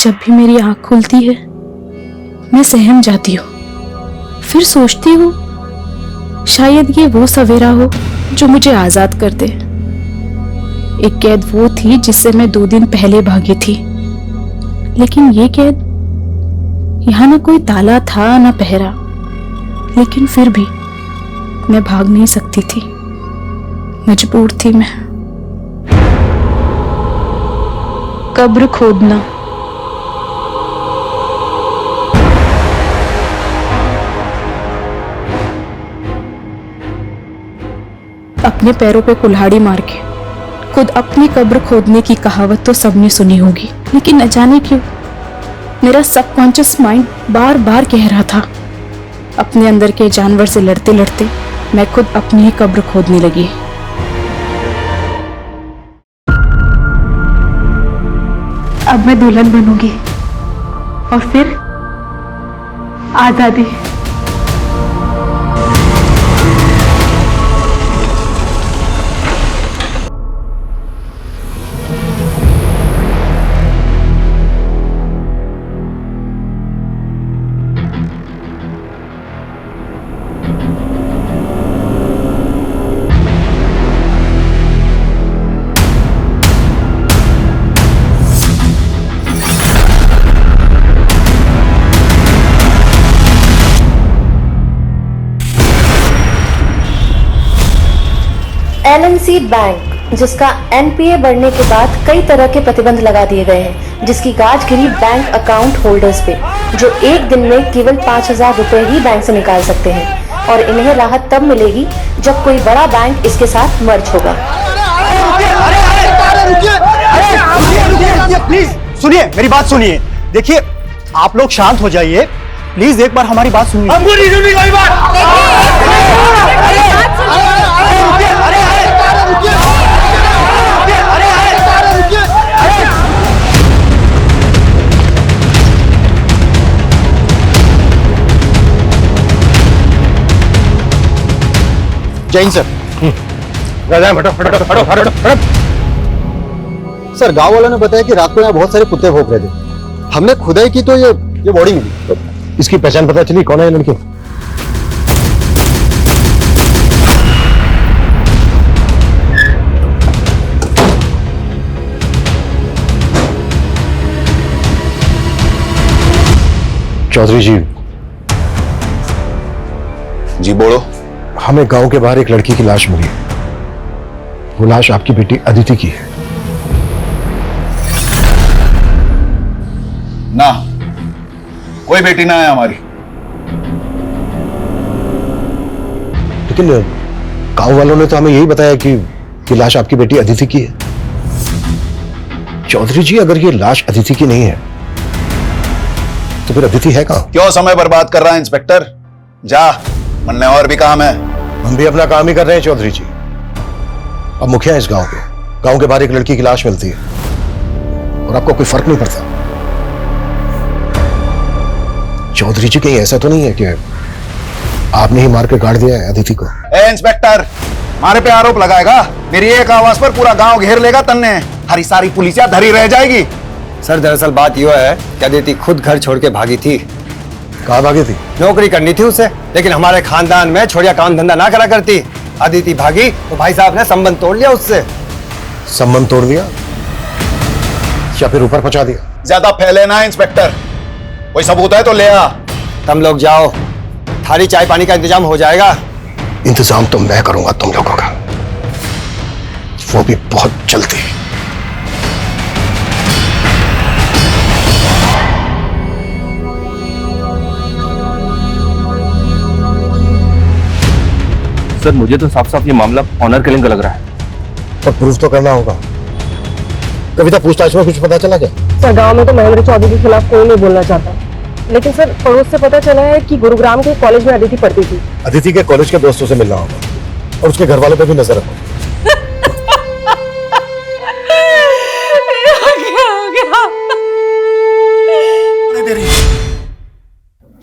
जब भी मेरी आंख खुलती है मैं सहम जाती हूँ। फिर सोचती हूँ शायद ये वो सवेरा हो जो मुझे आजाद कर दे। एक कैद वो थी जिससे मैं 2 दिन पहले भागी थी, लेकिन ये कैद, यहाँ ना कोई ताला था ना पहरा, लेकिन फिर भी मैं भाग नहीं सकती थी, मजबूर थी मैं। कब्र खोदना। अपने पैरों पे कुल्हाड़ी मार के खुद अपनी कब्र खोदने की कहावत तो सबने सुनी होगी, लेकिन न जाने क्यों मेरा सबकॉन्शियस माइंड बार बार कह रहा था, अपने अंदर के जानवर से लड़ते लड़ते मैं खुद अपनी ही कब्र खोदने लगी। अब मैं दुल्हन बनूंगी और फिर आजादी। एलएनसी बैंक, जिसका एनपीए बढ़ने के बाद कई तरह के प्रतिबंध लगा दिए गए हैं, जिसकी गाज गिरी बैंक अकाउंट होल्डर्स पे, जो एक दिन में केवल 5,000 रुपए ही बैंक से निकाल सकते हैं, और इन्हें राहत तब मिलेगी जब कोई बड़ा बैंक इसके साथ मर्ज होगा। प्लीज सुनिए, मेरी बात सुनिए। देखिए, आप लोग शांत हो जाइए प्लीज, एक बार हमारी बात सुनिए। हमको नहीं सुननी कोई बात। जैन सर, सर गांव वालों ने बताया कि रात को यहाँ बहुत सारे कुत्ते भौंक रहे थे। हमने खुदाई की तो ये बॉडी मिली। इसकी पहचान पता चली? कौन है ये लड़की? चौधरी जी। जी बोलो। हमें गांव के बाहर एक लड़की की लाश मिली। वो लाश आपकी बेटी अदिति की है। ना, कोई बेटी ना है हमारी। लेकिन गांव वालों ने तो हमें यही बताया कि लाश आपकी बेटी अदिति की है। चौधरी जी, अगर ये लाश अदिति की नहीं है तो फिर अदिति है कहां? क्यों समय बर्बाद कर रहा है इंस्पेक्टर? जा, मन में और भी काम है। हम भी अपना काम ही कर रहे हैं चौधरी जी। अब मुखिया है इस गांव के। गांव के बाहर एक लड़की की लाश मिलती है और आपको कोई फर्क नहीं पड़ता। चौधरी जी, कहीं ऐसा तो नहीं है कि आपने ही मार के गाड़ दिया है अदिति को? ए इंस्पेक्टर, हमारे पे आरोप लगाएगा? मेरी एक आवाज पर पूरा गांव घेर लेगा तन्ने। हरी सारी पुलिसिया धरी रह जाएगी। सर दरअसल बात यह है कि अदिति खुद घर छोड़ के भागी थी। कहाँ भागी थी? नौकरी करनी थी उसे, लेकिन हमारे खानदान में छोड़िया काम धंधा ना करा करती। अदिति भागी तो भाई साहब ने संबंध तोड़ लिया उससे। संबंध तोड़ दिया या फिर ऊपर पहुंचा दिया? ज्यादा फैले ना इंस्पेक्टर, कोई सबूत है तो ले आ। तुम लोग जाओ, थाली चाय पानी का इंतजाम हो जाएगा। इंतजाम तो मैं करूंगा तुम लोगों का, वो भी बहुत जल्दी। सर मुझे तो साफ साफ ये मामला ऑनर किलिंग का लग रहा है। पर प्रूफ तो करना होगा। कविता, पूछताछ में कुछ पता चला क्या? सर गांव में तो महेंद्र चौधरी के खिलाफ कोई नहीं बोलना चाहता, लेकिन सर पड़ोस से पता चला है कि गुरुग्राम के कॉलेज में अदिति पढ़ती थी। अदिति के कॉलेज के दोस्तों से मिलना होगा और उसके घर वालों पे भी नजर रखो।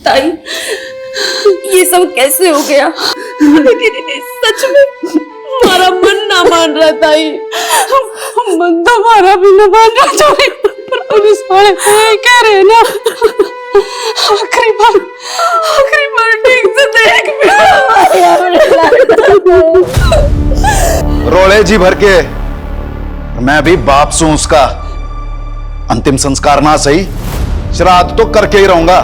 ताई, ये सब कैसे हो गया? लेकिन सच में हमारा मन ना मान रहा ताई, मन तो हमारा भी ना मान रहा। पुलिस वाले कह रहे ना, आखिरी बार ठीक से देख रोले जी भर के मैं भी बाप सू उसका। अंतिम संस्कार ना सही, श्राद्ध तो करके ही रहूंगा।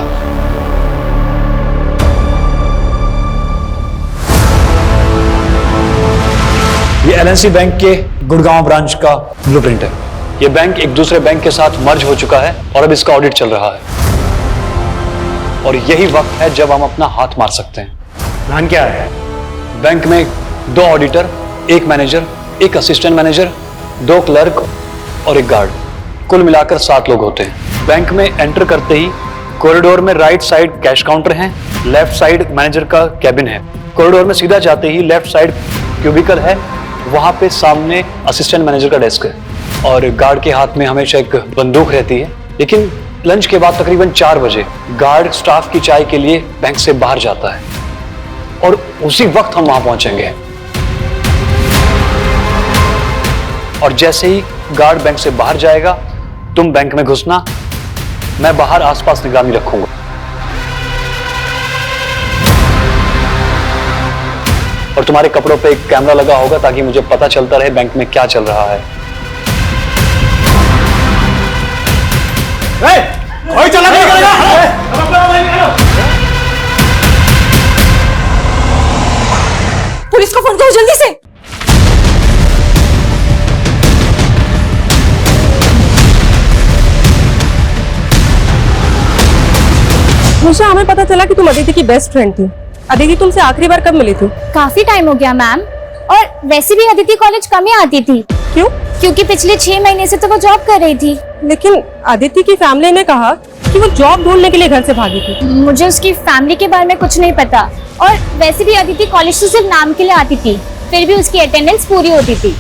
ये एलएनसी बैंक के गुड़गांव ब्रांच का ब्लूप्रिंट है। ये बैंक एक दूसरे बैंक के साथ मर्ज हो चुका है और अब इसका ऑडिट चल रहा है, और यही वक्त है जब हम अपना हाथ मार सकते हैं। प्लान क्या है? बैंक में 2 auditor, 1 manager, 1 assistant manager, 2 clerk और 1 गार्ड, कुल मिलाकर 7 लोग होते हैं। बैंक में एंटर करते ही कॉरिडोर में राइट साइड कैश काउंटर है, लेफ्ट साइड मैनेजर का कैबिन है। कॉरिडोर में सीधा जाते ही लेफ्ट साइड क्यूबिकल है, वहां पे सामने असिस्टेंट मैनेजर का डेस्क है, और गार्ड के हाथ में हमेशा एक बंदूक रहती है। लेकिन लंच के बाद तकरीबन 4 बजे गार्ड स्टाफ की चाय के लिए बैंक से बाहर जाता है, और उसी वक्त हम वहां पहुंचेंगे। और जैसे ही गार्ड बैंक से बाहर जाएगा, तुम बैंक में घुसना, मैं बाहर आसपास निगरानी रखूंगा। और तुम्हारे कपड़ों पे एक कैमरा लगा होगा ताकि मुझे पता चलता रहे बैंक में क्या चल रहा है। कोई चला नहीं करेगा। पुलिस को फोन करो जल्दी से। निशा, हमें पता चला कि तुम अदिति की बेस्ट फ्रेंड थी। अदिति तुमसे आखिरी बार कब मिली थी? काफी टाइम हो गया मैम, और वैसे भी अदिति कॉलेज कम ही आती थी। क्यों? क्योंकि पिछले 6 महीने से तो वो जॉब कर रही थी। लेकिन अदिति की फैमिली ने कहा कि वो जॉब ढूंढने के लिए घर से भागी थी। मुझे उसकी फैमिली के बारे में कुछ नहीं पता, और वैसे भी अदिति कॉलेज तो सिर्फ नाम के लिए आती थी, फिर भी उसकी अटेंडेंस पूरी होती थी।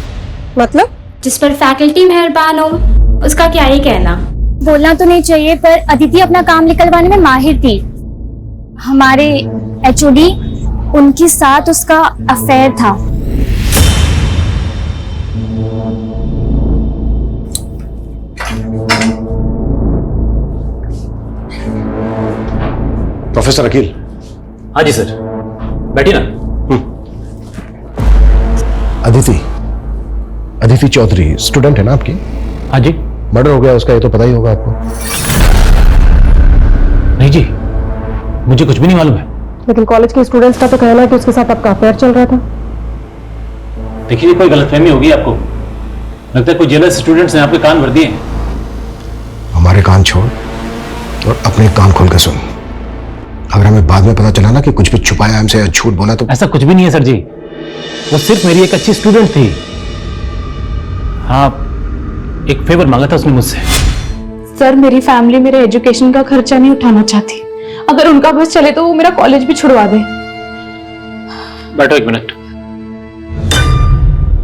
मतलब? जिस पर फैकल्टी मेहरबान हो, उसका क्या ही कहना। बोलना तो नहीं चाहिए, पर अदिति अपना काम निकलवाने में माहिर थी। हमारे एचओडी, उनके साथ उसका अफेयर था। प्रोफेसर अकील। हाँ जी सर, बैठिए ना। अदिति चौधरी स्टूडेंट है ना आपकी? हाँ जी। मर्डर हो गया उसका, ये तो पता ही होगा आपको। नहीं जी, मुझे कुछ भी नहीं मालूम है। लेकिन कॉलेज के स्टूडेंट्स का तो कहना है कि उसके साथ आपका अफेयर चल रहा था। देखिए, कोई गलतफहमी होगी आपको। लगता है कोई जेलस स्टूडेंट्स ने आपके कान भर दिए। हमारे कान छोड़ और अपने कान खोल के सुन। अगर हमें बाद में पता चला ना कि कुछ भी छुपाया हमसे या झूठ बोला तो। ऐसा कुछ भी नहीं है सर जी, वो सिर्फ मेरी एक अच्छी स्टूडेंट थी। हाँ, एक फेवर मांगा था उसने मुझसे। सर, मेरी फैमिली मेरे एजुकेशन का खर्चा नहीं उठाना चाहती। अगर उनका बस चले तो वो मेरा कॉलेज भी छुड़वा दे। बैठो 1 मिनट।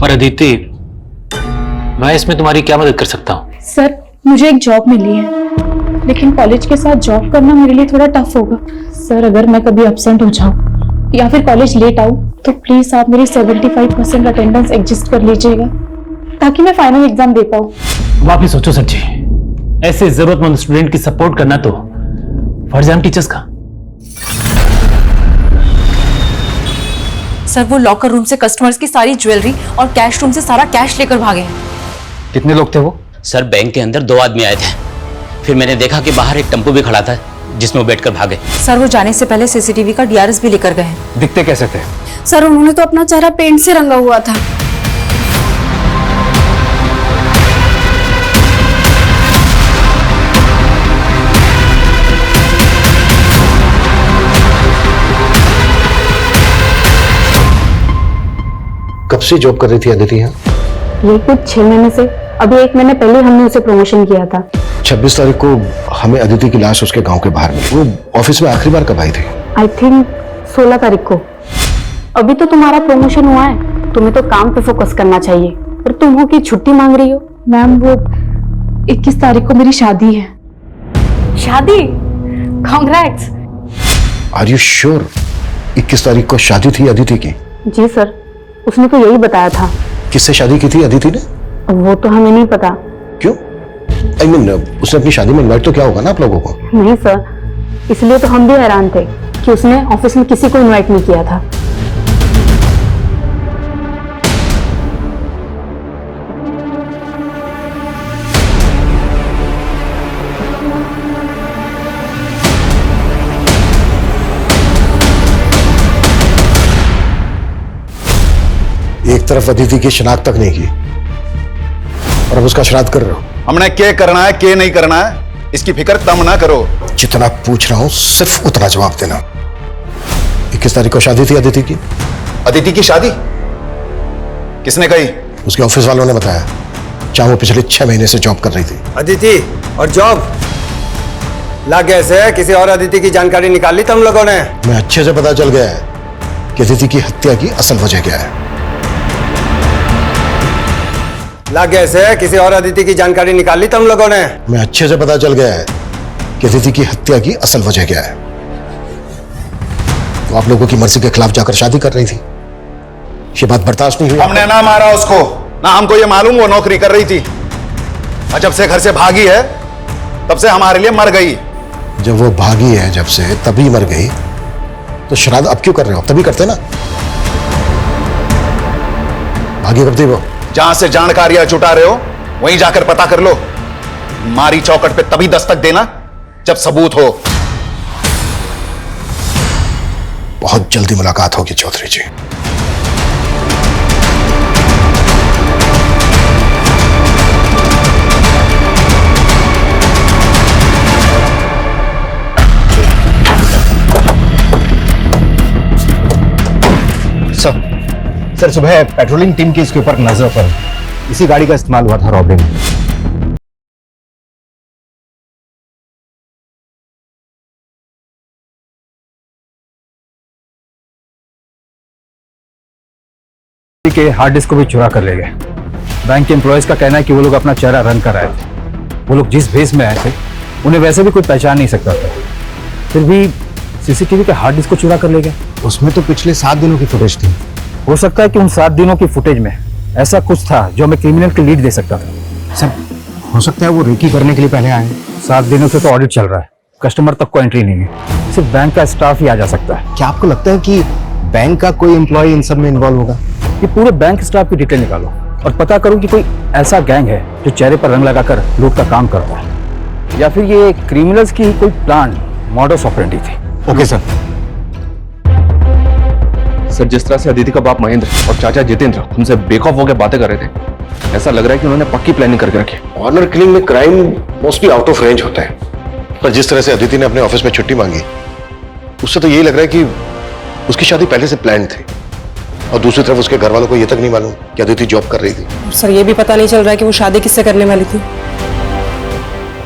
पर अदिति, मैं इसमें तुम्हारी क्या मदद कर सकता हूँ? सर, मुझे एक जॉब मिली है, लेकिन कॉलेज के साथ जॉब करना मेरे लिए थोड़ा टफ होगा। सर, अगर मैं कभी एब्सेंट हो जाऊं या फिर कॉलेज लेट आऊं तो प्लीज आप मेरी 75% अटेंडेंस एडजस्ट कर लीजिएगा, ताकि मैं फाइनल एग्जाम दे पाऊं। वापिस सोचो सर जी, ऐसे जरूरतमंद स्टूडेंट की सपोर्ट करना तो फर्ज है हम टीचर्स का। सर, वो लॉकर रूम से कस्टमर्स की सारी ज्वेलरी और कैश रूम से सारा कैश लेकर भागे हैं। कितने लोग थे वो? सर, बैंक के अंदर 2 आदमी आए थे, फिर मैंने देखा कि बाहर एक टेम्पो भी खड़ा था जिसमें वो बैठकर भागे। सर, वो जाने से पहले सीसीटीवी का डीआरएस भी लेकर गए। दिखते कैसे थे? सर, उन्होंने तो अपना चेहरा पेंट से रंगा हुआ था। कब से जॉब कर रही थी अदिति यहाँ? ये कुछ 6 महीने से। अभी 1 महीने पहले हमने उसे प्रमोशन किया था। 26 तारीख को हमें अदिति की लाश उसके गांव के बाहर मिली। वो ऑफिस में आखिरी बार कब आई थी? आई थिंक 16 तारीख को। अभी तो तुम्हारा प्रमोशन हुआ है, तुम्हें तो काम पे फोकस करना चाहिए, पर तुम हो कि छुट्टी मांग रही हो। मैम, वो 21 तारीख को मेरी शादी है। शादी? कांग्रेट्स। आर यू श्योर 21 तारीख को शादी थी अदिति की? जी सर, उसने तो यही बताया था। किससे शादी की थी अदिति ने? वो तो हमें नहीं पता। क्यों? आई मीन उसने अपनी शादी में इनवाइट तो किया होगा ना आप लोगों को? नहीं सर, इसलिए तो हम भी हैरान थे कि उसने ऑफिस में किसी को इनवाइट नहीं किया था। एक तरफ अदिति की शिनाख्त तक नहीं की और अब उसका श्राद्ध कर रहे हो। हमने क्या करना है क्या नहीं करना है इसकी फिक्र तम ना करो। जितना पूछ रहा हूं सिर्फ उतना जवाब देना। 21 तारीख को शादी थी अदिति की। अदिति की शादी किसने कही? उसके ऑफिस वालों ने बताया, जहां वो पिछले 6 महीने से जॉब कर रही थी। अदिति और जॉब लग कैसे? किसी और अदिति की जानकारी निकाल ली तुम लोगों ने? मैं अच्छे से पता चल गया है कि अदिति की हत्या की असल वजह क्या है। लग कैसे? किसी और अदिति की जानकारी निकाल ली तुम लोगों ने? मैं अच्छे से पता चल गया है कि अदिति की हत्या की असल वजह क्या है। वो आप लोगों की मर्जी के खिलाफ जाकर शादी कर रही थी। ये बात बर्दाश्त नहीं हुई। हमने ना मारा उसको, ना हमको ये मालूम वो नौकरी कर रही थी। और जब से घर से भागी है तब से हमारे लिए मर गई। जब वो भागी है जब से तभी मर गई, तो श्राद्ध अब क्यों कर रहे हो? तभी करते ना। भागी कब थी वो? जहां से जानकारियां जुटा रहे हो वहीं जाकर पता कर लो। मारी चौकट पे तभी दस्तक देना जब सबूत हो। बहुत जल्दी मुलाकात होगी चौधरी जी। सर सुबह पेट्रोलिंग टीम की इसके ऊपर नजर पर इसी गाड़ी का इस्तेमाल हुआ था रॉबरी में। के हार्ड डिस्क को भी चुरा कर ले गए। बैंक के एम्प्लॉयज का कहना है कि वो लोग अपना चेहरा रन कर रहे थे। वो लोग जिस भेस में आए थे उन्हें वैसे भी कोई पहचान नहीं सकता था, फिर भी सीसीटीवी के हार्ड डिस्क को चुरा कर ले गए। उसमें तो पिछले 7 दिनों की फुटेज थी। हो सकता है कि उन 7 दिनों की फुटेज में ऐसा कुछ था जो हमें क्रिमिनल की लीड दे सकता था। सर हो सकता है वो रेकी करने के लिए पहले आए। 7 दिनों से तो ऑडिट चल रहा है, कस्टमर तक को एंट्री नहीं है, सिर्फ बैंक का स्टाफ ही आ जा सकता है। क्या आपको लगता है कि बैंक का कोई एम्प्लॉय इन सब में इन्वॉल्व होगा? ये पूरे बैंक स्टाफ की डिटेल निकालो और पता करो कि कोई ऐसा गैंग है जो चेहरे पर रंग लगाकर लूट का काम करता है, या फिर ये क्रिमिनल्स की कोई प्लान मॉडस ऑपरेंडी थी। Okay sir. सर जिस तरह से अदिति का बाप महेंद्र और चाचा जितेंद्र उनसे बेखौफ होकर बातें कर रहे थे, ऐसा लग रहा है कि उन्होंने पक्की प्लानिंग करके रखी। ऑनर किलिंग में crime mostly out of range होता है, पर जिस तरह से अदिति ने अपने ऑफिस में छुट्टी मांगी उससे तो यही लग रहा है कि उसकी शादी पहले से प्लान थी। और दूसरी तरफ उसके घर वालों को यह तक नहीं मालूम कि अदिति जॉब कर रही थी। सर ये भी पता नहीं चल रहा है कि वो शादी किससे करने वाली थी।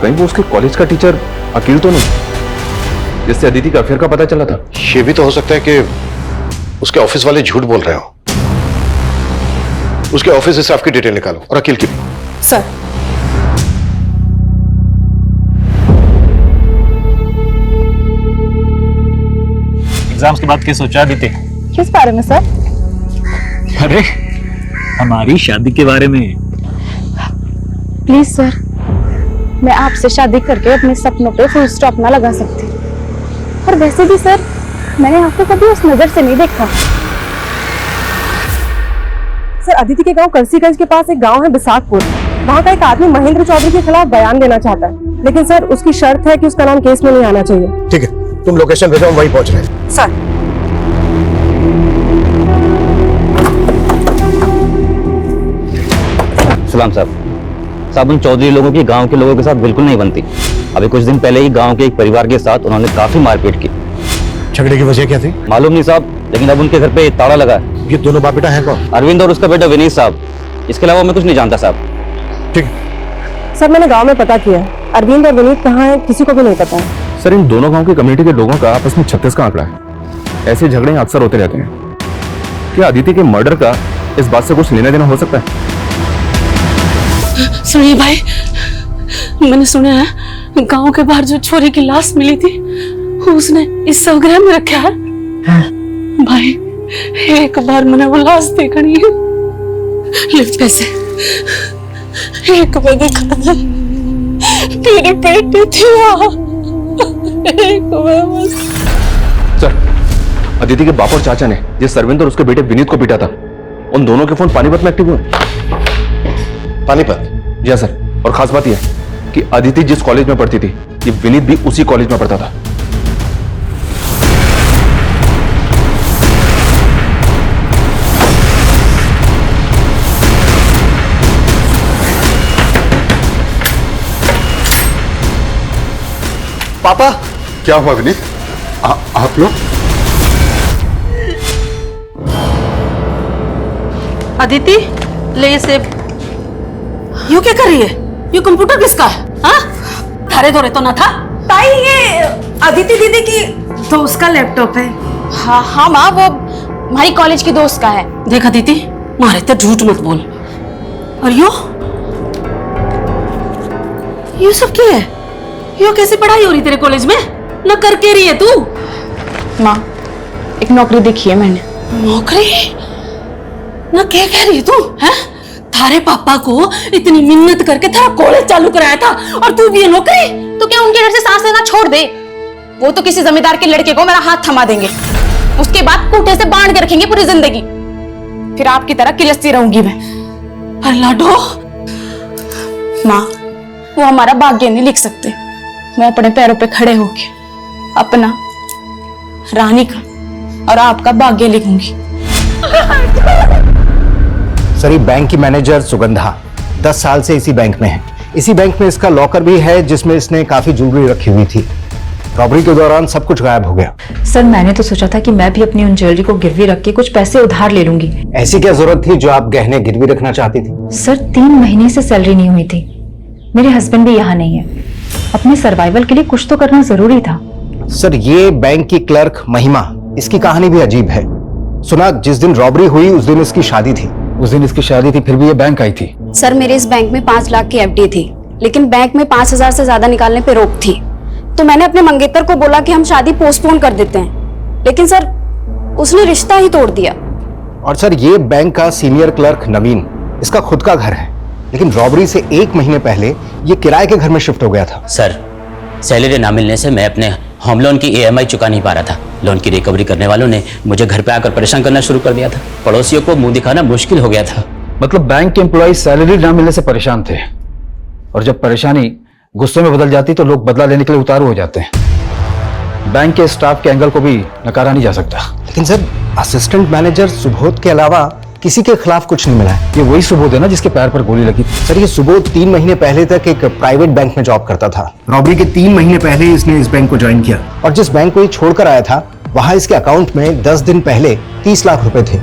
कहीं वो उसके कॉलेज का टीचर अकील तो नहीं, जिससे अदिति का अफेयर का पता चला था? ये भी तो हो सकता है कि उसके ऑफिस वाले झूठ बोल रहे हो। उसके ऑफिस स्टाफ की डिटेल निकालो और अकील की भी। सर एग्जाम्स के बाद क्या सोचा अदिति? किस बारे में सर? अरे हमारी शादी के बारे में। प्लीज सर, मैं आपसे शादी करके अपने सपनों पे फुल स्टॉप ना लगा सकती। और वैसे भी सर, मैंने आपको कभी उस नजर से नहीं देखा। सर अदिति के गांव करसीगंज के पास एक गांव है बिसाकपुर, वहाँ का एक आदमी महेंद्र चौधरी के खिलाफ बयान देना चाहता है, लेकिन सर उसकी शर्त है कि उसका नाम केस में नहीं आना चाहिए। ठीक है, तुम लोकेशन भेजो, हम वहीं पहुंच रहे हैं। सर सलाम साहब उन चौधरी लोगों की गांव के लोगों के साथ बिल्कुल नहीं बनती। अभी कुछ दिन पहले ही गांव के एक परिवार के साथ उन्होंने काफी मारपीट की। झगड़े की वजह क्या थी? मालूम नहीं साहब, लेकिन अब उनके घर पे ताला लगा है। ये दोनों बाप बेटा हैं कौन? अरविंद और उसका बेटा विनीत साहब। इसके अलावा मैं कुछ नहीं जानता साहब। ठीक। सर मैंने गांव में पता किया, अरविंद और विनीत कहाँ है किसी को भी नहीं पता है। सर इन दोनों गांव की कम्युनिटी के लोगों का आपस में 36 का आंकड़ा है। ऐसे झगड़े अक्सर होते रहते हैं। क्या अदिति के मर्डर का इस बात से कुछ लेना देना हो सकता है? सुनिए भाई, मैंने सुना है गांव के बाहर जो छोरी की लाश मिली थी उसने इस शवगृह में रखा है। भाई एक बार मैंने वो लाश देखनी है, लिफ्ट पे से एक बार देखा था। मेरे बेटे थी वहां। एक बार बस। सर, अदिति के बाप और चाचा ने जिस सरविंद और उसके बेटे विनीत को पीटा था, उन दोनों के फोन पानीपत में एक्टिव हुए। पानीपत? जी सर। और खास बात यह कि अदिति जिस कॉलेज में पढ़ती थी, ये विनीत भी उसी कॉलेज में पढ़ता था। पापा, क्या हुआ विनीत? आप लोग? अदिति, ले से यू क्या कर रही है? ये कंप्यूटर किसका है? हाँ? थारे धोरे तो ना था? ताई, ये अदिति दीदी की दोस्त का लैपटॉप है। हाँ हाँ माँ, वो हमारी कॉलेज की दोस्त का है। देख अदिति, मारे तो झूठ मत बोल। और यो सब क्या है? यो कैसे पढ़ाई हो रही तेरे कॉलेज में? ना करके रही है तू? माँ, एक नौकरी देखी है मैंने। नौकरी? ना क्या कह रही है तू? हैं? थारे पापा को इतनी मिन्नत करके थारा कॉलेज चालू कराया था और तू भी ये नौकरी? तो क्या उनके घर से सांस लेना छोड़ दे? वो तो किसी जमींदार के लड़के को मेरा हाथ थमा देंगे, उसके बाद कूटे से बांध के रखेंगे पूरी जिंदगी। फिर आपकी तरह किलसती रहूंगी मैं। अरे लाडो, माँ, वो हमारा भाग्य नहीं लिख सकते। मैं अपने पैरों पे खड़े होके अपना, रानी का और आपका भाग्य लिखूंगी। सर, ये बैंक की मैनेजर सुगंधा 10 साल से इसी बैंक में है। इसी बैंक में इसका लॉकर भी है जिसमें इसने काफी ज्वेलरी रखी हुई थी। रॉबरी के दौरान सब कुछ गायब हो गया। सर, मैंने तो सोचा था कि मैं भी अपनी उन ज्वेलरी को गिरवी रख के कुछ पैसे उधार ले लूंगी। ऐसी क्या जरूरत थी जो आप गहने गिरवी रखना चाहती थी? सर, 3 महीने से सैलरी नहीं हुई थी। मेरे हस्बैंड भी यहाँ नहीं है। अपने सर्वाइवल के लिए कुछ तो करना जरूरी था। सर, ये बैंक की क्लर्क महिमा, इसकी कहानी भी अजीब है। सुना जिस दिन रॉबरी हुई उस दिन इसकी शादी थी। उस दिन इसकी शादी थी, फिर भी ये बैंक आई थी। सर, मेरे इस बैंक में 5 लाख की एफडी थी, लेकिन बैंक में 5,000 से ज्यादा निकालने पे रोक थी। तो मैंने अपने मंगेतर को बोला कि हम शादी पोस्टपोन कर देते हैं, लेकिन सर उसने रिश्ता ही तोड़ दिया। और सर, ये बैंक का सीनियर क्लर्क नवीन, इसका खुद का घर है, लेकिन रॉबरी से 1 महीने पहले ये किराए के घर में शिफ्ट हो गया था। सर, सैलरी ना मिलने से मैं अपने होम लोन की EMI चुका नहीं पा रहा था। लोन की रिकवरी करने वालों ने मुझे घर पे आकर परेशान करना शुरू कर दिया था। पड़ोसियों को मुंह दिखाना मुश्किल हो गया था। मतलब बैंक के एम्प्लॉय सैलरी ना मिलने से परेशान थे, और जब परेशानी गुस्से में बदल जाती तो लोग बदला लेने के लिए उतारू हो जाते हैं। बैंक के स्टाफ के एंगल को भी नकारा नहीं जा सकता। लेकिन सर, असिस्टेंट मैनेजर सुबोध के अलावा किसी के खिलाफ कुछ नहीं मिला है। ये वही सुबोध है ना जिसके पैर पर गोली लगी। सर, ये सुबोध 3 महीने पहले तक एक प्राइवेट बैंक में जॉब करता था। रॉबरी के 3 महीने पहले ही इसने इस बैंक को ज्वाइन किया, और जिस बैंक को ये छोड़कर आया था वहां इसके अकाउंट में 10 दिन पहले 30 लाख रुपए थे।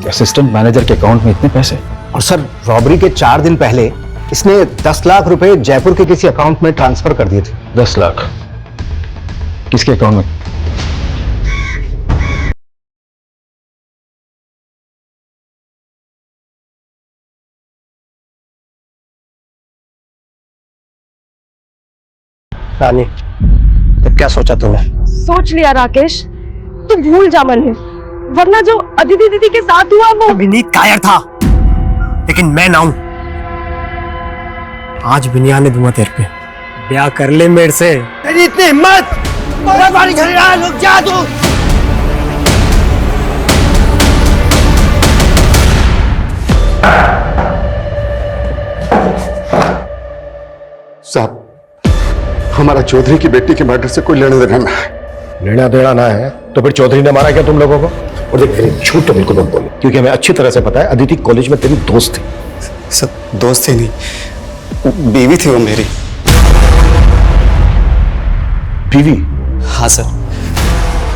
असिस्टेंट मैनेजर के अकाउंट में इतने पैसे? और सर, रॉबरी के 4 दिन पहले इसने 10 लाख रुपए जयपुर के किसी अकाउंट में ट्रांसफर कर दिए थे। 10 लाख किसके अकाउंट में? रानी, तो क्या सोचा तुमने? सोच लिया राकेश, तू भूल जा मन में, वरना जो अदिति दीदी के साथ हुआ वो। विनीत कायर था, लेकिन मैं ना हूं। आज बिनिया ने दूंगा तेरे पे। ब्याह कर ले मेरे से। तेरी इतनी हिम्मत! पानी खरीद रहा है, रुक जा तू। साहब, हमारा चौधरी की बेटी के मर्डर से कोई लेना देना ना है। लेना देना ना है तो फिर चौधरी ने मारा क्या तुम लोगों को? और देख मेरी झूठ तो बिल्कुल मत बोलो, क्योंकि हमें अच्छी तरह से पता है अदिति कॉलेज में तेरी दोस्त थी। सब दोस्त थी नहीं, बीवी थी वो मेरी। बीवी? हाँ सर,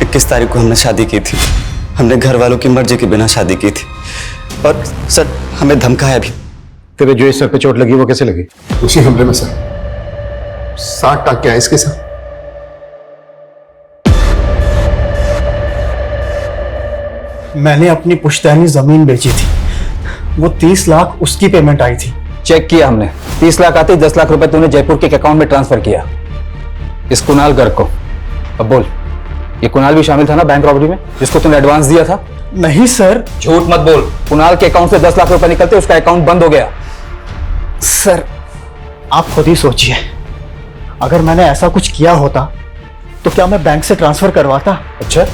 21 तारीख को हमने शादी की थी। हमने घर वालों की मर्जी के बिना शादी की थी, और सर हमें धमकाया भी। तेरे जो इस सर पे चोट लगी वो कैसे लगी? उसी हमले में सर 60 टाके हैं इसके साथ। मैंने अपनी पुश्तैनी जमीन बेची थी, वो 30 लाख उसकी पेमेंट आई थी। चेक किया हमने, 30 लाख आते 10 लाख रुपए तूने जयपुर के अकाउंट में ट्रांसफर किया इस कुणाल गर्ग को। अब बोल, ये कुणाल भी शामिल था ना बैंक रॉबरी में जिसको तूने एडवांस दिया था? नहीं सर। झूठ मत बोल। कुणाल के अकाउंट से 10 लाख रुपए निकलते उसका अकाउंट बंद हो गया। सर, आप खुद ही सोचिए, अगर मैंने ऐसा कुछ किया होता तो क्या मैं बैंक से ट्रांसफर करवाता? अच्छा,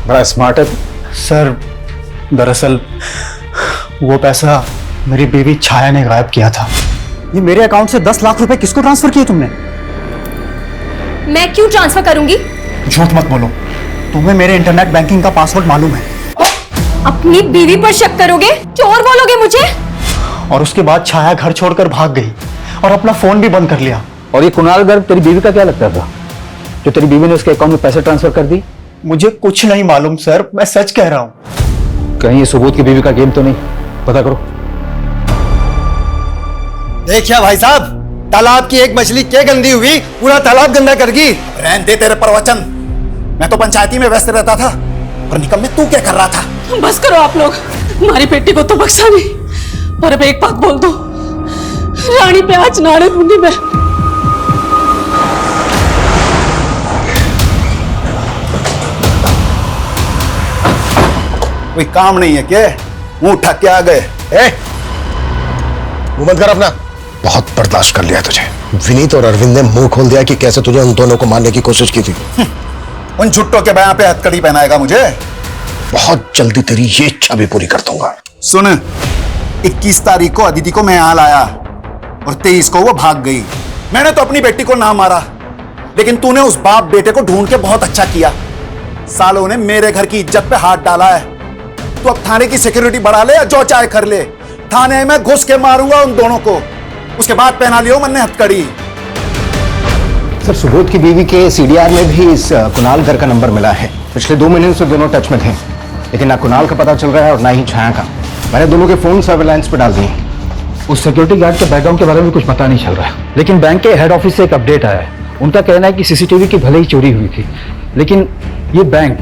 बड़ा स्मार्ट है। सर, दरअसल वो पैसा मेरी बीवी छाया ने गायब किया था। ये मेरे अकाउंट से 10 लाख रुपए किसको ट्रांसफर किए तुमने? मैं क्यों ट्रांसफर करूंगी? झूठ मत बोलो, तुम्हें मेरे इंटरनेट बैंकिंग का पासवर्ड मालूम है। अपनी बीवी पर शक करोगे? चोर बोलोगे मुझे? और उसके बाद छाया घर छोड़कर भाग गई और अपना फोन भी बंद कर लिया। और ये कुणाल गर्ग तेरी बीवी का क्या लगता था जो तेरी बीवी ने उसके अकाउंट में पैसे ट्रांसफर कर दी? मुझे कुछ नहीं मालूम सर, मैं सच कह रहा हूं। कहीं ये सुबोध की बीवी का गेम तो नहीं? पता करो। देखिए भाई साहब, तालाब की एक मछली क्या गंदी हुई, पूरा तालाब गंदा कर गई। रहने दे तेरे प्रवचन, मैं तो पंचायती में व्यस्त रहता था और निकम में तू क्या कर रहा था? बस करो आप लोग, हमारी बेटी को तो बख्शा नहीं। पर अब एक बात बोल दो, रानी पे आज नारे दूंगी मैं। कोई काम नहीं है क्या? मुंह उठा के आ गए। मुंह बंद कर अपना। बहुत बर्दाश्त कर लिया तुझे। विनीत और अरविंद ने मुंह खोल दिया कि कैसे तुझे उन दोनों को मारने की कोशिश की थी। उन झुट्टों के बयां पे हथकड़ी पहनाएगा मुझे? बहुत जल्दी तेरी ये इच्छा भी पूरी कर दूंगा। सुन, 21 तारीख को अदिति को मैं यहाँ लाया और 23 को वो भाग गई। मैंने तो अपनी बेटी को ना मारा, लेकिन तूने उस बाप बेटे को ढूंढ के बहुत अच्छा किया। सालों ने मेरे घर की इज्जत पे हाथ डाला है। तू अब थाने की सिक्योरिटी बढ़ा ले या जो चाहे कर ले, थाने में घुस के मारूंगा उन दोनों को। उसके बाद पहना लियो मैंने हथकड़ी। सर, सुबोध की बीवी के सीडीआर में भी इस कुणाल गर्ग का नंबर मिला है। पिछले 2 महीने से दोनों टच में थे, लेकिन ना कुणाल का पता चल रहा है और ना ही छाया का। मैंने दोनों के फोन सर्वेलांस पे डाल दिए। उस सिक्योरिटी गार्ड के बैकग्राउंड के बारे में कुछ पता नहीं चल रहा है, लेकिन बैंक के हेड ऑफिस से एक अपडेट आया है। उनका कहना है कि सीसीटीवी की भले ही चोरी हुई थी, लेकिन ये बैंक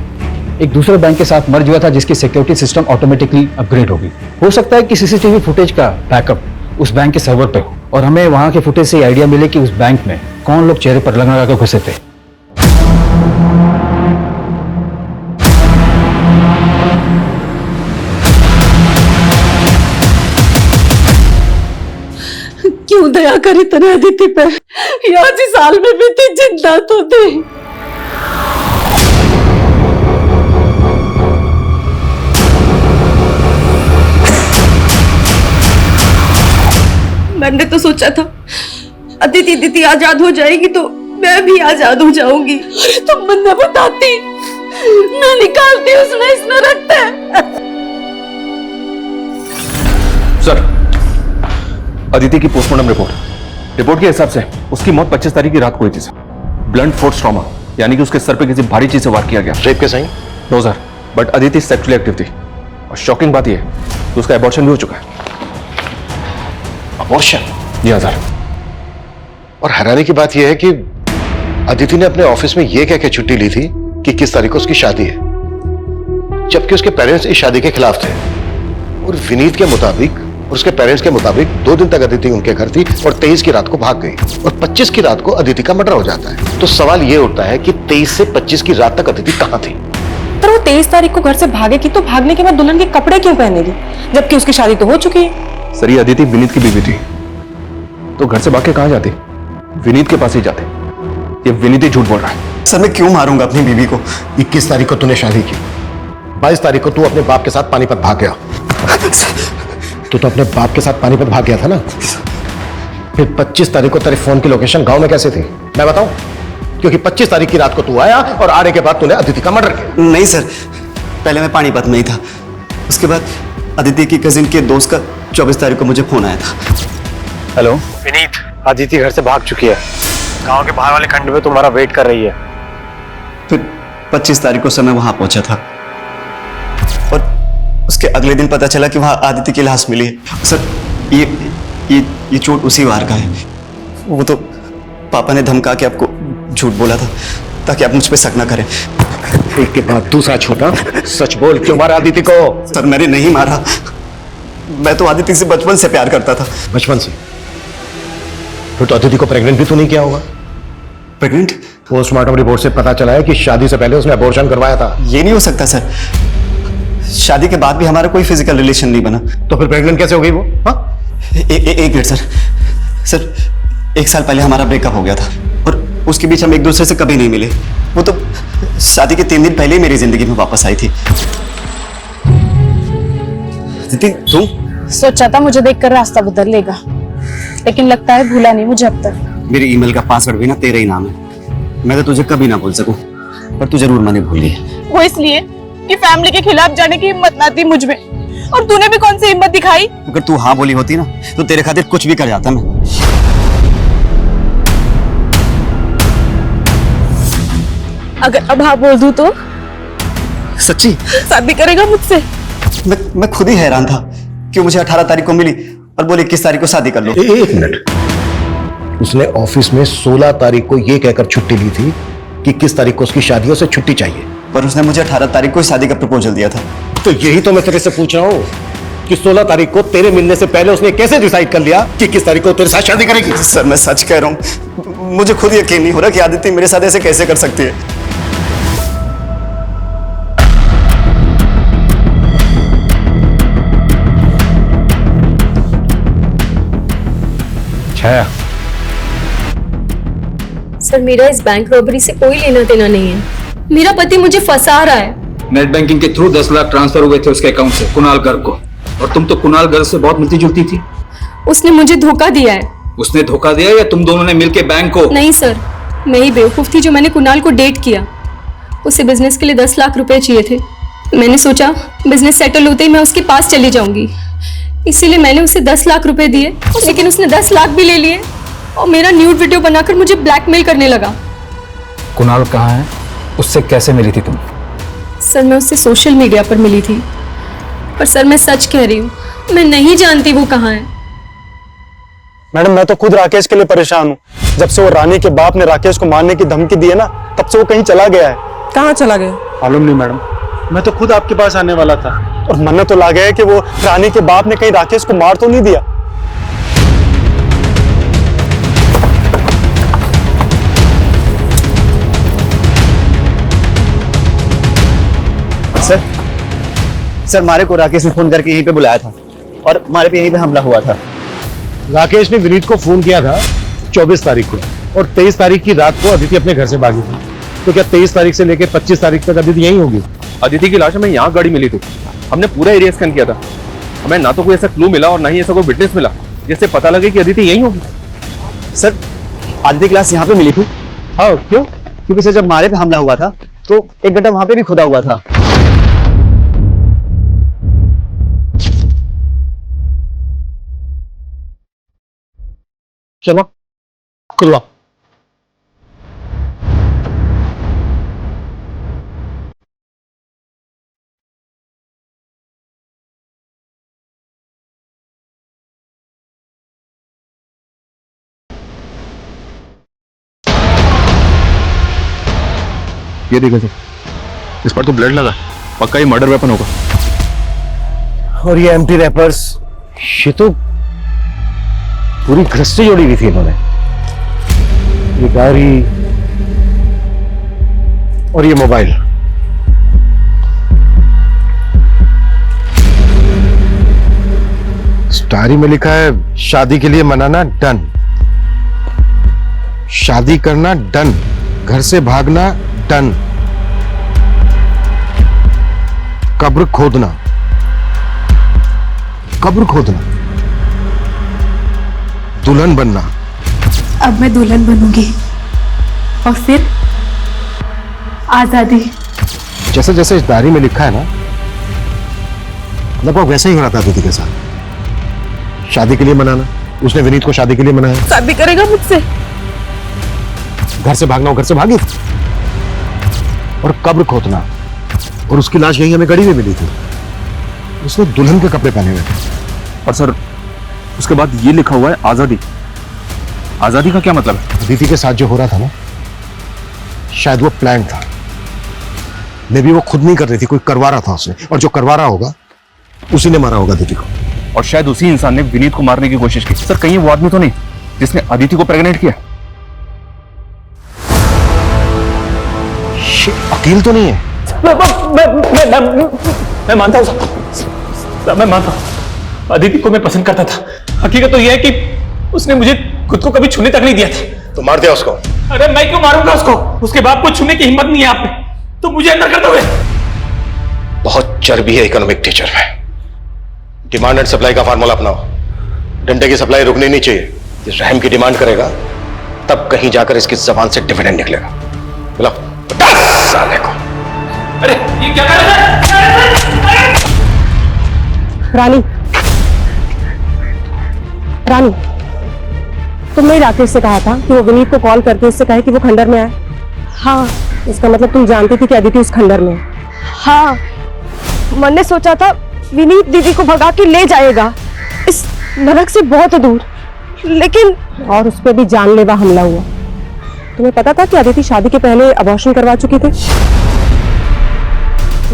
एक दूसरे बैंक के साथ मर्ज हुआ था जिसकी सिक्योरिटी सिस्टम ऑटोमेटिकली अपग्रेड होगी। हो सकता है कि सीसीटीवी फुटेज का बैकअप उस बैंक के सर्वर पे हो और हमें वहां के फुटेज से आइडिया मिले कि उस बैंक में कौन लोग चेहरे पर लगा कर घुसे थे। क्यों दया करी तने अदिति पे? यार जी साल में भी थी जिंदा तो थी। मैंने तो सोचा था अदिति दीदी आजाद हो जाएगी तो मैं भी आजाद हो जाऊंगी। अरे तुम मुझे बताती, मैं निकालती उसमें इसमें रखते हैं। सर, अदिति की पोस्टमार्टम रिपोर्ट के हिसाब से उसकी मौत 25 तारीख की रात को हुई थी सर। ब्लंट फोर्स ट्रॉमा, यानी कि उसके सर पे किसी भारी चीज से वार किया गया। रेप के sign? No sir, but Aditi sexually active थी और शॉकिंग बात यह है कि उसका एबॉर्शन भी हो चुका है। अबॉर्शन? जी हाँ सर। और हैरानी की बात यह है कि अदिति ने अपने ऑफिस में यह कह के छुट्टी ली थी कि किस तारीख को उसकी शादी है, जबकि उसके पेरेंट्स इस शादी के खिलाफ थे। और विनीत के मुताबिक और उसके पेरेंट्स के मुताबिक 2 दिन तक अदिति उनके घर थी और 23 की रात को भाग गई और 25 की रात को अदिति का मर्डर हो जाता है। तो सवाल यह उठता है कि 23 से 25 की रात तक अदिति कहां थी? पर वो 23 तारीख को घर से भागेगी तो भागने के बाद दुल्हन के कपड़े क्यों पहनेगी, जबकि उसकी शादी तो हो चुकी है? सर, ये अदिति विनीत की बीवी थी, तो घर से भाग के कहां जाती? विनीत के पास ही जाते। ये विनीत ही झूठ बोल रहा है। सर, मैं क्यों मारूंगा अपनी बीवी को? 21 तारीख को तूने शादी की, 22 तारीख को तू अपने बाप के साथ पानीपत भाग गया। तू तो अपने बाप के साथ पानीपत भाग गया था ना? फिर 25 तारीख को तेरे फोन की लोकेशन गांव में कैसे थी मैं बताऊं? क्योंकि 25 तारीख की रात को तू आया और आने के बाद तूने अदिति का मर्डर किया। नहीं सर, पहले मैं पानीपत में ही था। उसके बाद अदिति की कजिन के दोस्त का 24 तारीख को मुझे फोन आया था। हेलो विनीत, अदिति घर से भाग चुकी है, गांव के बाहर वाले खंड में तुम्हारा वेट कर रही है। फिर 25 तारीख को सर मैं वहां पहुंचा था और उसके अगले दिन पता चला कि वहां आदिति की लाश मिली है। सर, ये चोट उसी वार का है। वो तो पापा ने धमका के आपको झूठ बोला था ताकि आप मुझ पे शक ना करें। एक के बाद दूसरा छोटा, सच बोल, क्यों मारा आदिति को? सर, मैंने नहीं मारा। मैं तो आदिति से बचपन से प्यार करता था। बचपन से? फिर तो अदिति को प्रेग्नेंट भी तो नहीं किया होगा? प्रेग्नेंट? पोस्टमार्टम रिपोर्ट से पता चला है कि शादी से पहले उसने अबॉर्शन करवाया था। ये नहीं हो सकता सर, शादी के बाद भी हमारा कोई फिजिकल रिलेशन नहीं बना। तो फिर प्रेग्नेंट कैसे हो गई वो? एक मिनट सर, सर 1 साल पहले हमारा ब्रेकअप हो गया था और उसके बीच हम एक दूसरे से कभी नहीं मिले। वो तो शादी के 3 दिन पहले ही मेरी जिंदगी में वापस आई थी। दीदी तुम? सोचा था मुझे देखकर रास्ता बदल लेगा, लेकिन लगता है भूला नहीं मुझे अब तक। मेरी ईमेल का पासवर्ड भी ना तेरा ही नाम है। मैं तो तुझे कभी ना भूल सकूं, पर तू जरूर मैंने भूल ली। वो इसलिए कि फैमिली के खिलाफ जाने की हिम्मत ना थी मुझ में, और तूने भी कौन सी हिम्मत दिखाई? अगर तू हाँ बोली होती ना तो तेरे खातिर कुछ भी कर जाता मैं। अगर अब हाँ बोल दूं तो? सच्ची? शादी करेगा मुझसे? मैं खुद ही हैरान था कि मुझे 18 तारीख को मिली और बोले 21 तारीख को शादी कर लो। 1 मिनट, उसने ऑफिस में 16 तारीख को यह कहकर छुट्टी ली थी कि 21 तारीख को उसकी शादी, उसे छुट्टी चाहिए। पर उसने मुझे 18 तारीख को शादी का प्रपोजल दिया था। तो यही तो मैं तेरे से पूछ रहा हूँ कि 16 तारीख को तेरे मिलने से पहले उसने कैसे डिसाइड कर लिया कि 21 तारीख को तेरे साथ शादी करेगी? सर मैं सच कह रहा हूँ, मुझे खुद यकीन नहीं हो रहा कि आदित्य मेरे साथ ऐसे कैसे कर सकती है। छाया, सर मेरा इस बैंक रॉबरी से कोई लेना देना नहीं है। मेरा पति मुझे फंसा रहा है। नेट बैंकिंग के थ्रू 10 लाख ट्रांसफर हुए थे उसके अकाउंट से कुणाल गर्ग को, और तुम तो कुणाल गर्ग से बहुत मिलती जुलती थी। उसने मुझे धोखा दिया है। उसने धोखा दिया या तुम दोनों ने मिलकर बैंक को? नहीं सर, मैं ही बेवकूफ थी जो मैंने कुणाल को डेट किया। उसे बिजनेस के लिए 10 लाख रुपए चाहिए थे। मैंने सोचा बिजनेस सेटल होते ही मैं उसके पास चली जाऊंगी, इसीलिए मैंने उसे 10 लाख रुपए दिए, लेकिन उसने 10 लाख भी ले लिए और मेरा न्यूड वीडियो बनाकर मुझे ब्लैकमेल करने लगा। कुणाल कहाँ है? उससे कैसे मिली थी तुम? सर मैं उससे सोशल मीडिया पर मिली थी, पर सर मैं सच कह रही हूँ, मैं नहीं जानती वो कहाँ है। मैडम मैं तो खुद राकेश के लिए परेशान हूँ। जब से वो रानी के बाप ने राकेश को मारने की धमकी दी है ना, तब से वो कहीं चला गया है। कहाँ चला गया? मालूम नहीं मैडम, मैं तो खुद आपके पास आने वाला था और मन तो लगा है कि वो रानी के बाप ने कहीं राकेश को मार तो नहीं दिया। सर मारे को राकेश ने फोन करके यहीं पे बुलाया था और मारे पे यहीं पे हमला हुआ था। राकेश ने विनीत को फोन किया था 24 तारीख को, और 23 तारीख की रात को अदिति अपने घर से भागी थी। तो क्या 23 तारीख से लेकर 25 तारीख तक अदिति यहीं होगी? अदिति की लाश हमें यहाँ गाड़ी मिली थी। हमने पूरा एरिया स्कैन किया था। हमें ना तो कोई ऐसा क्लू मिला और ना ही ऐसा कोई विटनेस मिला जिससे पता लगे कि अदिति यहीं होगी। सर आदित्य की लाश यहाँ पे मिली थी। हाँ क्यों? क्योंकि सर जब मारे पे हमला हुआ था तो एक गड्ढा वहां पे भी खुदा हुआ था। चलो खुलवा। ये देखो सर, इस पर तो ब्लड लगा, पक्का ये मर्डर वेपन होगा। और ये एम्प्टी रैपर्स, ये तो पूरी घर से जोड़ी हुई थी इन्होंने। ये डायरी और ये मोबाइल। इस डायरी में लिखा है शादी के लिए मनाना डन, शादी करना डन, घर से भागना डन, कब्र खोदना, कब्र खोदना, दुल्हन बनना। अब मैं दुल्हन बनूंगी और फिर आजादी। जैसे जैसे इस डायरी में लिखा है ना, लगभग वैसा ही हो रहा था दीदी के साथ। शादी के लिए मनाना, उसने विनीत को शादी के लिए मनाया। शादी करेगा मुझसे? घर से भागना, घर से भागी, और कब्र खोदना, और उसकी लाश यही हमें गड़ी में मिली थी। उसने दुल्हन के कपड़े पहने हुए थे। और सर उसके बाद ये लिखा हुआ है आजादी। आजादी का क्या मतलब है? दीदी के साथ जो हो रहा था ना, शायद वो प्लान था। मे भी वो खुद नहीं कर रही थी, कोई करवा रहा था उसे, और जो करवा रहा होगा उसी ने मारा होगा दीदी को। और शायद उसी इंसान ने विनीत को मारने की कोशिश की। सर कहीं वो आदमी तो नहीं जिसने अदिति को प्रेग्नेंट किया? अकील तो नहीं है? मैं मानता हूँ, मैं मानता हूँ अदिति को मैं पसंद करता था। हकीकत तो यह है कि उसने मुझे खुद को कभी छूने तक नहीं दिया था। तो मार दिया उसको। अरे मैं क्यों मारूंगा उसको? उसके बाप को छूने की हिम्मत नहीं है आप में, तो मुझे अंदर कर दोगे? बहुत चर्बी है इकोनॉमिक टीचर में। डिमांड एंड सप्लाई का फार्मूला अपनाओ। डंडे की सप्लाई रुकनी नहीं चाहिए। इस रहम की डिमांड करेगा तब कहीं जाकर इसकी जबान से डिविडेंड निकलेगा। बुलाओ 50 साल को। अरे ये क्या कर रहे हैं? रानी, रानी, तुमने राकेश से कहा था कि वो विनीत को कॉल करके उससे कहे कि वो खंडर में आए। हाँ। इसका मतलब तुम जानती थी कि अदिति उस खंडर में है। हाँ, मैंने सोचा था विनीत दीदी को भगा के ले जाएगा इस नरक से बहुत दूर, लेकिन और उस पर भी जानलेवा हमला हुआ। तुम्हें पता था कि अदिति शादी के पहले अबॉर्शन करवा चुकी थी?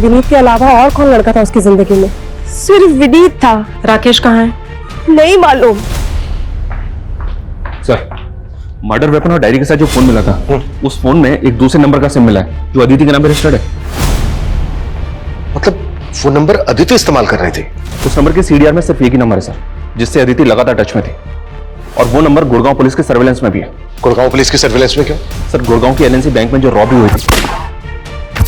विनीत के अलावा और कौन लड़का था उसकी जिंदगी में? सिर्फ विनीत था। राकेश कहाँ है? नहीं मालूम। सर, मर्डर वेपन और डायरी के साथ जो फोन मिला था, उस फोन में एक दूसरे नंबर का सिम मिला है जो अदिति के नाम पर रजिस्टर्ड है। मतलब फोन नंबर अदिति इस्तेमाल कर रही थी? उस नंबर के सीडीआर में सिर्फ एक ही नंबर है सर, जिससे अदिति लगातार टच में थी, और वो नंबर गुड़गांव पुलिस के सर्वेलेंस में भी है। गुड़गांव पुलिस की सर्वेलेंस में क्यों? सर, गुड़गांव की एलएनसी बैंक में जो रॉबरी हुई थी,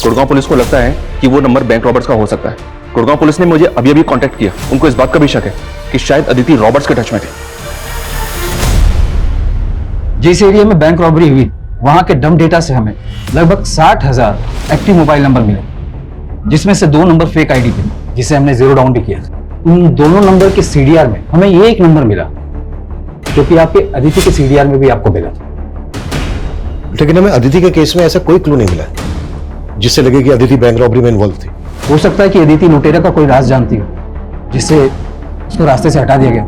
गुड़गांव पुलिस को लगता है कि वो नंबर बैंक रॉबर्ट्स का हो सकता है। गुड़गांव पुलिस ने मुझे अभी अभी कांटेक्ट किया। उनको इस बात का भी शक है कि शायद अदिति रॉबर्ट्स के टच में थी। जिस एरिया में बैंक रॉबरी हुई, वहां के डम डेटा से हमें लगभग 60,000 एक्टिव मोबाइल नंबर मिले, जिसमें से 2 नंबर फेक आईडी थे, जिसे हमने जीरो डाउन भी किया था। उन दोनों नंबर के सीडीआर में हमें ये एक नंबर मिला जो कि आपके अदिति के सीडीआर में भी आपको मिला था। लेकिन हमें अदिति के केस में ऐसा कोई क्लू नहीं मिला जिससे लगे कि अदिति बैंक रॉबरी में इन्वॉल्व थी। हो सकता है कि अदिति लुटेरा का कोई राज जानती हो, जिससे उसको रास्ते से हटा दिया गया।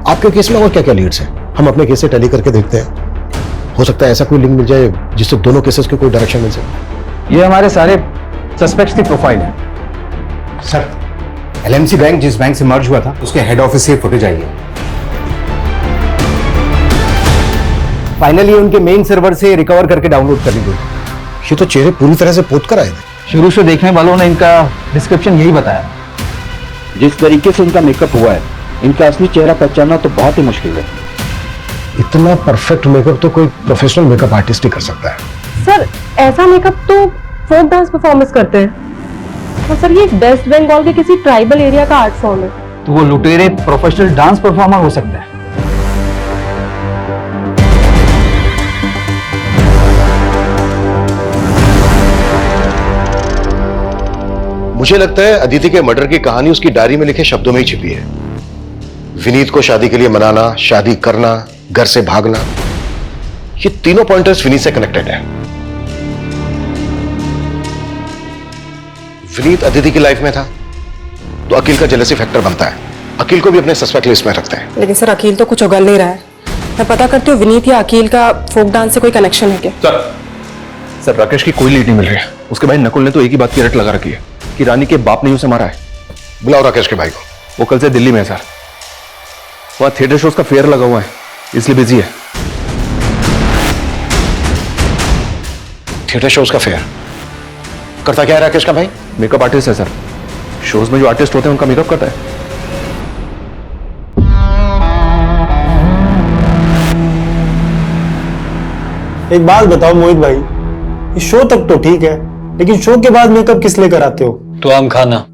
आपके केस में और क्या क्या लीड्स हैं? हम अपने केस से टैली करके देखते हैं। हो सकता है ऐसा कोई लिंक मिल जाए जिससे दोनों केसेस को कोई डायरेक्शन मिल सके। ये हमारे सारे सस्पेक्ट्स की प्रोफाइल है। सर, एलएमसी बैंक जिस बैंक से मर्ज हुआ था, उसके हेड ऑफिस से फुटेज आई है। फाइनली उनके मेन सर्वर से रिकवर करके डाउनलोड कर ली गई। ये तो चेहरे पूरी तरह से पोत कर आए थे। शुरू से देखने वालों ने इनका डिस्क्रिप्शन यही बताया। जिस तरीके से इनका मेकअप हुआ है, इनका असली चेहरा पहचानना तो बहुत ही मुश्किल है। इतना परफेक्ट मेकअप तो कोई प्रोफेशनल मेकअप आर्टिस्ट ही कर सकता है। सर, ऐसा मेकअप तो फोक डांस परफॉर्मेंस करते हैं। और सर, ये वेस्ट बंगाल के किसी ट्राइबल एरिया का आर्ट फॉर्म है। तो वो लुटेरे प्रोफेशनल डांस परफॉर्मर हो सकता है। मुझे लगता है अदिति के मर्डर की कहानी उसकी डायरी में लिखे शब्दों में ही छिपी है। विनीत को शादी के लिए मनाना, शादी करना, घर से भागना, ये तीनों पॉइंटर्स विनीत से कनेक्टेड है। विनीत अदिति की लाइफ में था तो अकील का जेलसी फैक्टर बनता है। अकील को भी अपने सस्पेक्ट लिस्ट में रखते हैं। लेकिन सर, अकील तो कुछ उगल नहीं रहा है। मैं पता करती हूँ विनीत या अकील का फोक डांस से कोई कनेक्शन है क्या? सर, राकेश की कोई लीड नहीं मिल रही है। उसके भाई नकुल ने तो एक ही बात की रट लगा रखी है कि रानी के बाप ने उसे मारा है। बुलाओ राकेश के भाई को। वो कल से दिल्ली में है सर। वहां थिएटर शोज का फेयर लगा हुआ है, इसलिए बिजी है। थिएटर शोज का फेयर करता क्या है राकेश का भाई? मेकअप आर्टिस्ट है सर। शोज में जो आर्टिस्ट होते हैं उनका मेकअप करता है। एक बात बताओ मोहित भाई, इस शो तक तो ठीक है, लेकिन शो के बाद मेकअप किस लिए कराते हो? तो आम खाना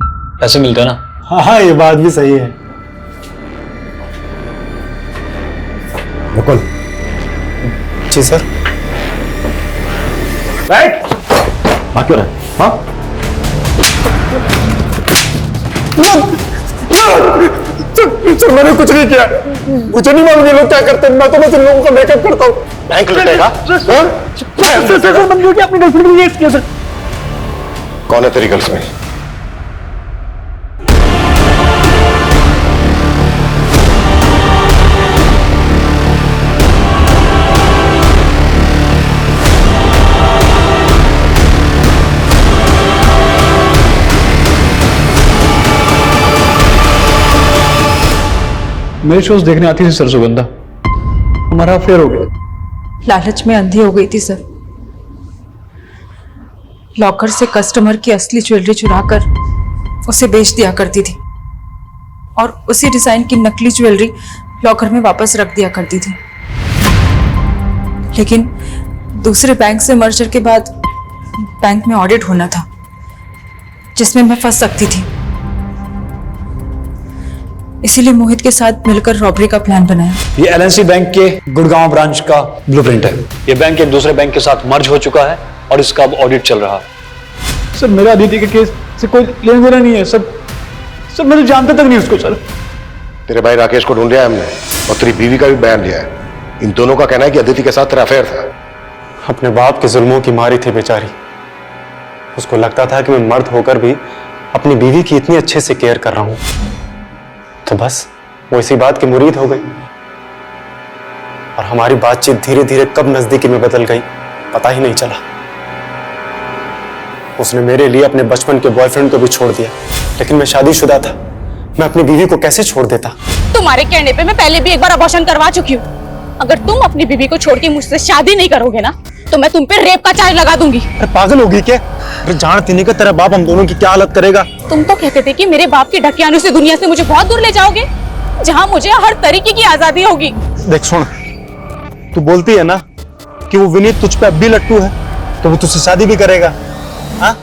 पैसे मिलता है ना। हाँ, ये बात भी सही है। नकुल। जी सर। बैठ। क्यों रहा? हाँ? सर, मैंने कुछ नहीं किया। मुझे नहीं मालूम ये लोग क्या करते हैं। मैं तो बस इन लोगों का मेकअप करता हूँ। बैंक लुटेगा? अपनी गर्लफ्रेंड को ये किया सर। कौन है तेरी गर्लफ्रेंड? मेरे शोज देखने आती थी सर सुगंधा। हमारा अफेयर हो गया। लालच में अंधी हो गई थी सर। लॉकर से कस्टमर की असली ज्वेलरी चुराकर उसे बेच दिया करती थी और उसी डिजाइन की नकली ज्वेलरी लॉकर में वापस रख दिया करती थी, लेकिन दूसरे बैंक से मर्जर के बाद बैंक में ऑडिट होना था जिसमें मैं फंस सकती थी। इसीलिए मोहित के साथ मिलकर रॉबरी का प्लान बनाया। ये एलएनसी बैंक के गुड़गांव ब्रांच का ब्लूप्रिंट है। ये बैंक एक दूसरे बैंक के साथ मर्ज हो चुका है और इसका अब ऑडिट चल रहा है। सर मेरा अदिति के केस से कोई लेना देना नहीं है सर। सर मैं तो जानता तक नहीं उसको। सर तेरे भाई राकेश को ढूंढ लिया हमने और तेरी बीवी का भी बयान लिया है। इन दोनों का कहना है कि अदिति के साथ तेरा अफेयर था। अपने बाप के जुल्मों की मारी थी बेचारी। उसको लगता था कि मैं मर्द होकर भी अपनी बीवी की इतनी अच्छे से केयर कर रहा हूं, तो बस वो इसी बात की मुरीद हो गई और हमारी बातचीत धीरे धीरे कब नजदीकी में बदल गई पता ही नहीं चला। उसने मेरे लिए अपने बचपन के बॉयफ्रेंड को भी छोड़ दिया, लेकिन मैं शादीशुदा था। मैं अपनी बीवी को कैसे छोड़ देता? तुम्हारे कहने पे मैं पहले भी एक बार अबॉर्शन करवा चुकी हूँ। अगर तुम अपनी बीवी को छोड़ के मुझसे शादी नहीं करोगे ना, तो मैं तुम पे रेप का चार्ज लगा दूंगी। अरे पागल होगी क्या? अरे जानती नहीं कि तेरा बाप हम दोनों की क्या हालत करेगा। तुम तो कहते थे कि मेरे बाप के ढकियानों से दुनिया से मुझे बहुत दूर ले जाओगे, जहाँ मुझे हर तरीके की आजादी होगी। देख सुन, तू बोलती है ना कि वो विनीत तुझ पे अब भी लट्टू है, तो वो तुझसे शादी भी करेगा। हाँ,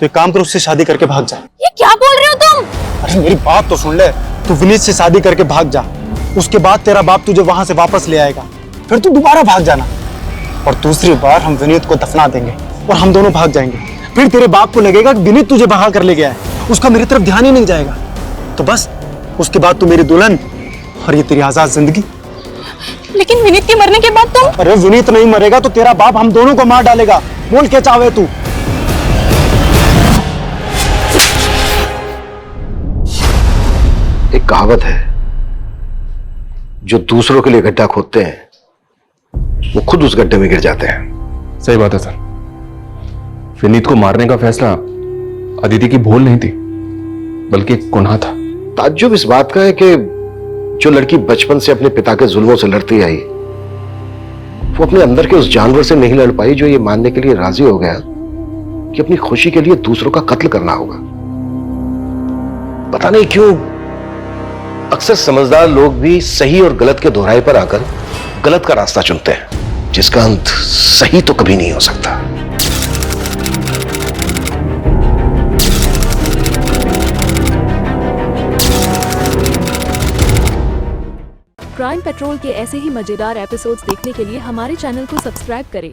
तो एक काम कर, उससे शादी करके भाग जा। ये क्या बोल रहे हो तुम? अरे मेरी बात तो सुन ले। तू विनीत से शादी करके भाग जा, उसके बाद तेरा बाप तुझे वहां से वापस ले आएगा, फिर तू दोबारा भाग जाना और दूसरी बार हम विनीत को दफना देंगे और हम दोनों भाग जाएंगे। फिर तेरे बाप को लगेगा कि विनीत तुझे भगा कर ले गया है, उसका मेरी तरफ ध्यान ही नहीं जाएगा। तो बस उसके बाद तू मेरी दुल्हन और ये तेरी आजाद जिंदगी। लेकिन विनीत के मरने के बाद तुम? अरे विनीत नहीं मरेगा तो तेरा बाप हम दोनों को मार डालेगा। बोल क्या चाहे तू। एक कहावत है, जो दूसरों के लिए गड्ढा खोदते हैं वो खुद उस गड्ढे में गिर जाते हैं। सही बात है सर। विनीत को मारने का फैसला अदिति की भूल नहीं थी, बल्कि एक गुनाह था। ताज्जुब इस बात का है कि जो लड़की बचपन से अपने पिता के जुल्मों से लड़ती आई, वो अपने अंदर के उस जानवर से नहीं लड़ पाई जो ये मानने के लिए राजी हो गया कि अपनी खुशी के लिए दूसरों का कत्ल करना होगा। पता नहीं क्यों अक्सर समझदार लोग भी सही और गलत के दोहराए पर आकर गलत का रास्ता चुनते हैं, जिसका अंत सही तो कभी नहीं हो सकता। क्राइम पेट्रोल के ऐसे ही मजेदार एपिसोड्स देखने के लिए हमारे चैनल को सब्सक्राइब करें